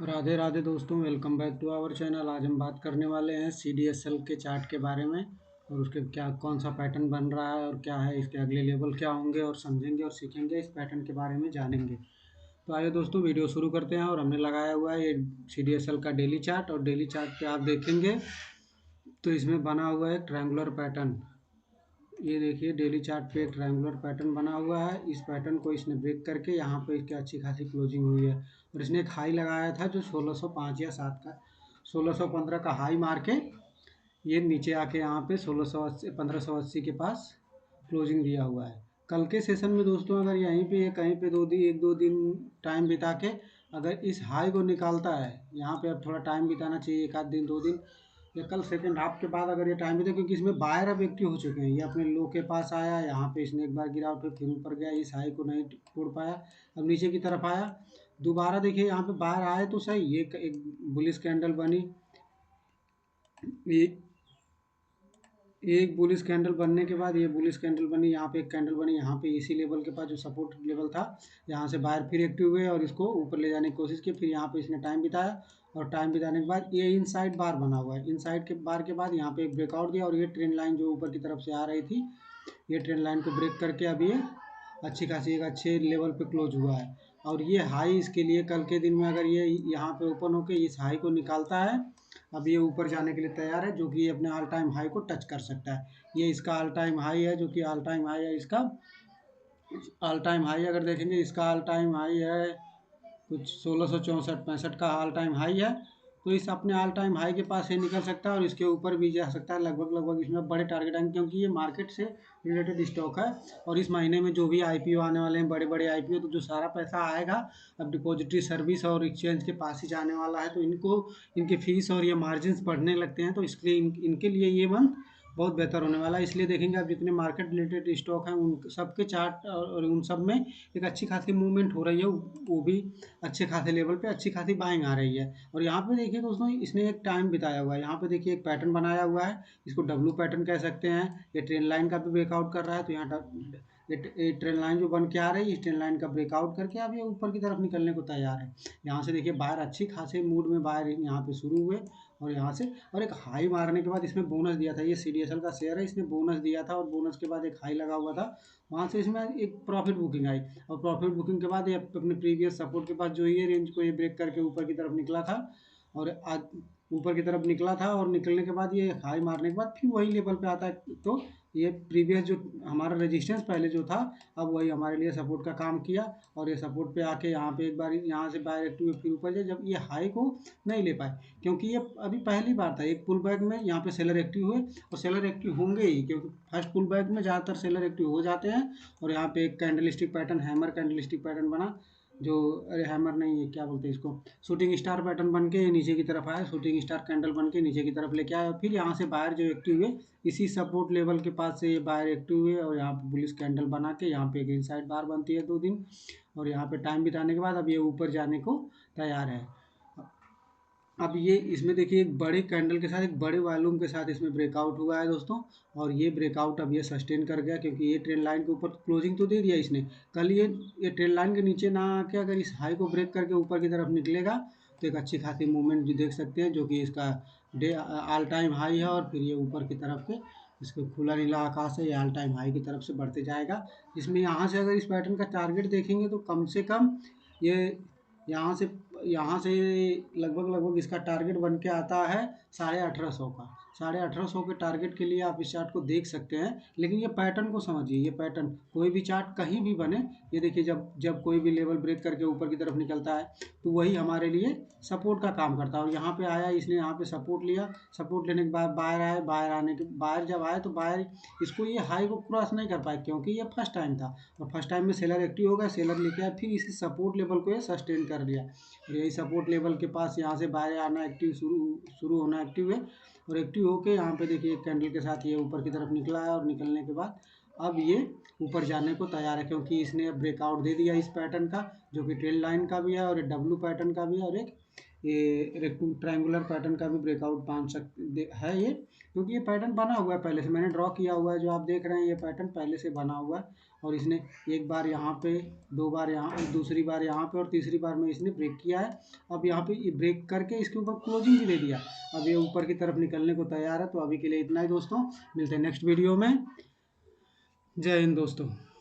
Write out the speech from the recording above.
राधे राधे दोस्तों, welcome back to our channel. आज हम बात करने वाले हैं CDSL के चार्ट के बारे में और उसके क्या कौन सा पैटर्न बन रहा है और क्या है इसके अगले लेवल क्या होंगे, और समझेंगे और सीखेंगे, इस पैटर्न के बारे में जानेंगे। तो आइए दोस्तों, वीडियो शुरू करते हैं। और हमने लगाया हुआ है ये CDSL का डेली चार्ट, और डेली चार्ट पे आप देखेंगे तो इसमें बना हुआ है ट्रायंगुलर पैटर्न। ये देखिए, डेली चार्ट पे एक ट्रायंगुलर पैटर्न बना हुआ है। इस पैटर्न को इसने ब्रेक करके यहाँ पे इसकी अच्छी खासी क्लोजिंग हुई है, और इसने एक हाई लगाया था जो 1605 या 7 का 1615 का हाई मार के ये नीचे आके यहाँ पे 1680 1580 के पास क्लोजिंग दिया हुआ है। कल के सेशन में दोस्तों, अगर यहीं पे कहीं पे एक दो दिन टाइम बिता के अगर इस हाई को निकालता है, यहाँ पे अब थोड़ा टाइम बिताना चाहिए, एक आध दिन 2 दिन, या कल सेकंड हाफ के बाद अगर ये टाइम बिता, क्योंकि इसमें बायर अब एक्टिव हो चुके हैं। ये अपने लो के पास आया, यहाँ पे इसने एक बार गिरावट हुई, फिर ऊपर गया, इस हाई को नहीं तोड़ पाया, अब नीचे की तरफ आया। दोबारा देखिए, यहाँ पे बायर आए तो सही, ये एक बुलिश कैंडल बनी, ये एक बुलिश कैंडल बनने के बाद ये बुलिश कैंडल बनी, यहाँ पे एक कैंडल बनी, यहाँ पे इसी लेवल के पास जो सपोर्ट लेवल था, यहाँ से बाहर फिर एक्टिव हुए और इसको ऊपर ले जाने की कोशिश की। फिर यहाँ पे इसने टाइम बिताया, और टाइम बिताने के बाद ये इनसाइड बार बना हुआ है। इनसाइड के बार के बाद यहाँ पे एक ब्रेकआउट दिया, और ये ट्रेंड लाइन जो ऊपर की तरफ से आ रही थी, ये ट्रेंड लाइन को ब्रेक करके अब ये अच्छी खासी एक अच्छे लेवल पे क्लोज हुआ है। और ये हाई इसके लिए कल के दिन में अगर ये यहाँ पे ओपन होकर इस हाई को निकालता है, अब ये ऊपर जाने के लिए तैयार है, जो कि ये अपने ऑल टाइम हाई को टच कर सकता है। ये इसका ऑल टाइम हाई है, जो कि ऑल टाइम हाई है इसका। ऑल टाइम हाई अगर देखेंगे, इसका ऑल टाइम हाई है कुछ 1664-65 का ऑल टाइम हाई है। तो इस अपने ऑल टाइम हाई के पास ये निकल सकता है, और इसके ऊपर भी जा सकता है। लगभग इसमें बड़े टारगेट आएंगे, क्योंकि ये मार्केट से रिलेटेड स्टॉक है। और इस महीने में जो भी IPO आने वाले हैं, बड़े बड़े IPO, तो जो सारा पैसा आएगा अब डिपॉजिटरी सर्विस और एक्सचेंज के पास ही जाने वाला है। तो इनको इनके फीस और ये मार्जिन बढ़ने लगते हैं, तो इसलिए इनके लिए ये मंथ बहुत बेहतर होने वाला है। इसलिए देखेंगे आप जितने मार्केट रिलेटेड स्टॉक हैं उन सबके चार्ट और उन सब में एक अच्छी खासी मूवमेंट हो रही है, वो भी अच्छे खासे लेवल पे अच्छी खासी बाइंग आ रही है। और यहाँ पे देखिए दोस्तों, इसने एक टाइम बिताया हुआ है, यहाँ पे देखिए एक पैटर्न बनाया हुआ है, इसको डब्लू पैटर्न कह सकते हैं। ये ट्रेंड लाइन का भी ब्रेकआउट कर रहा है, तो यहाँ ये ट्रेंड लाइन जो बन के आ रही है, इस ट्रेंड लाइन का ब्रेकआउट करके अब ये ऊपर की तरफ निकलने को तैयार है। यहाँ से देखिए बाहर अच्छी खासे मूड में बाहर यहाँ पे शुरू हुए, और यहाँ से और एक हाई मारने के बाद इसमें बोनस दिया था। ये CDSL का शेयर है, इसने बोनस दिया था, और बोनस के बाद एक हाई लगा हुआ था, वहाँ से इसमें एक प्रॉफिट बुकिंग आई। और प्रॉफिट बुकिंग के बाद ये अपने प्रीवियस सपोर्ट के पास जो ये रेंज को ये ब्रेक करके ऊपर की तरफ निकला था, और आज ऊपर की तरफ निकला था, और निकलने के बाद ये हाई मारने के बाद फिर वही लेवल पे आता है। तो ये प्रीवियस जो हमारा रेजिस्टेंस पहले जो था, अब वही हमारे लिए सपोर्ट का काम किया। और ये सपोर्ट पे आके यहाँ पे एक बार यहाँ से बाय एक्टिव हुए, फिर ऊपर जाए, जब ये हाई को नहीं ले पाए, क्योंकि ये अभी पहली बार था एक पुल बैक में यहाँ पे सेलर एक्टिव हुए, और सेलर एक्टिव होंगे ही, क्योंकि फर्स्ट पुल बैक में ज़्यादातर सेलर एक्टिव हो जाते हैं। और यहाँ पे एक candlestick pattern, hammer candlestick pattern बना, जो अरे हैमर नहीं है, क्या बोलते हैं इसको, शूटिंग स्टार पैटर्न बन के नीचे की तरफ आया, शूटिंग स्टार कैंडल बन के नीचे की तरफ लेके आया। फिर यहाँ से बाहर जो एक्टिव हुए, इसी सपोर्ट लेवल के पास से ये बाहर एक्टिव हुए, और यहाँ पे बुलिश कैंडल बना के यहाँ पे एक इनसाइड बार बनती है 2 दिन, और यहाँ पे टाइम बिताने के बाद अब ये ऊपर जाने को तैयार है। अब ये इसमें देखिए एक बड़े कैंडल के साथ, एक बड़े वॉल्यूम के साथ इसमें ब्रेकआउट हुआ है दोस्तों। और ये ब्रेकआउट अब ये सस्टेन कर गया, क्योंकि ये ट्रेंड लाइन के ऊपर क्लोजिंग तो दे दिया इसने। कल ये ट्रेंड लाइन के नीचे ना आके अगर इस हाई को ब्रेक करके ऊपर की तरफ निकलेगा, तो एक अच्छी खासी मूवमेंट जो देख सकते हैं, जो कि इसका डे ऑल टाइम हाई है, और फिर ये ऊपर की तरफ के इसको खुला नीला आकाश है, ये ऑल टाइम हाई की तरफ से बढ़ते जाएगा। जिसमें यहाँ से अगर इस पैटर्न का टारगेट देखेंगे, तो कम से कम ये यहाँ से यहाँ से लगभग इसका टारगेट बन के आता है 1850 का। 1850 के टारगेट के लिए आप इस चार्ट को देख सकते हैं। लेकिन ये पैटर्न को समझिए, ये पैटर्न कोई भी चार्ट कहीं भी बने, ये देखिए जब जब कोई भी लेवल ब्रेक करके ऊपर की तरफ निकलता है, तो वही हमारे लिए सपोर्ट का काम करता है। और यहाँ पे आया, इसने यहाँ पे सपोर्ट लिया, सपोर्ट लेने के बाद बाहर आए, बाहर आने के बाहर जब आए, तो बाहर इसको ये हाई को क्रॉस नहीं कर पाए, क्योंकि ये फर्स्ट टाइम था, और फर्स्ट टाइम में सेलर एक्टिव हो गया, सेलर लेके आया, फिर इसी सपोर्ट लेवल को ये सस्टेन कर लिया। और यही सपोर्ट लेवल के पास यहाँ से बाहर आना एक्टिव शुरू होना एक्टिव है, और एक्टिव होके यहाँ पे देखिए एक कैंडल के साथ ये ऊपर की तरफ निकला है, और निकलने के बाद अब ये ऊपर जाने को तैयार है, क्योंकि इसने ब्रेकआउट दे दिया इस पैटर्न का, जो कि ट्रेंड लाइन का भी है, और डब्लू पैटर्न का भी है, और एक ये ट्रायंगुलर पैटर्न का भी ब्रेकआउट मान सकते है ये, क्योंकि ये पैटर्न बना हुआ है पहले से, मैंने ड्रॉ किया हुआ है, जो आप देख रहे हैं ये पैटर्न पहले से बना हुआ है। और इसने एक बार यहाँ पे, दो बार यहाँ, दूसरी बार यहाँ पे और तीसरी बार में इसने ब्रेक किया है। अब यहाँ पे ब्रेक करके इसके ऊपर क्लोजिंग भी दे दिया। अब ये ऊपर की तरफ निकलने को तैयार है। तो अभी के लिए इतना ही दोस्तों, मिलते हैं नेक्स्ट वीडियो में। जय हिंद दोस्तों।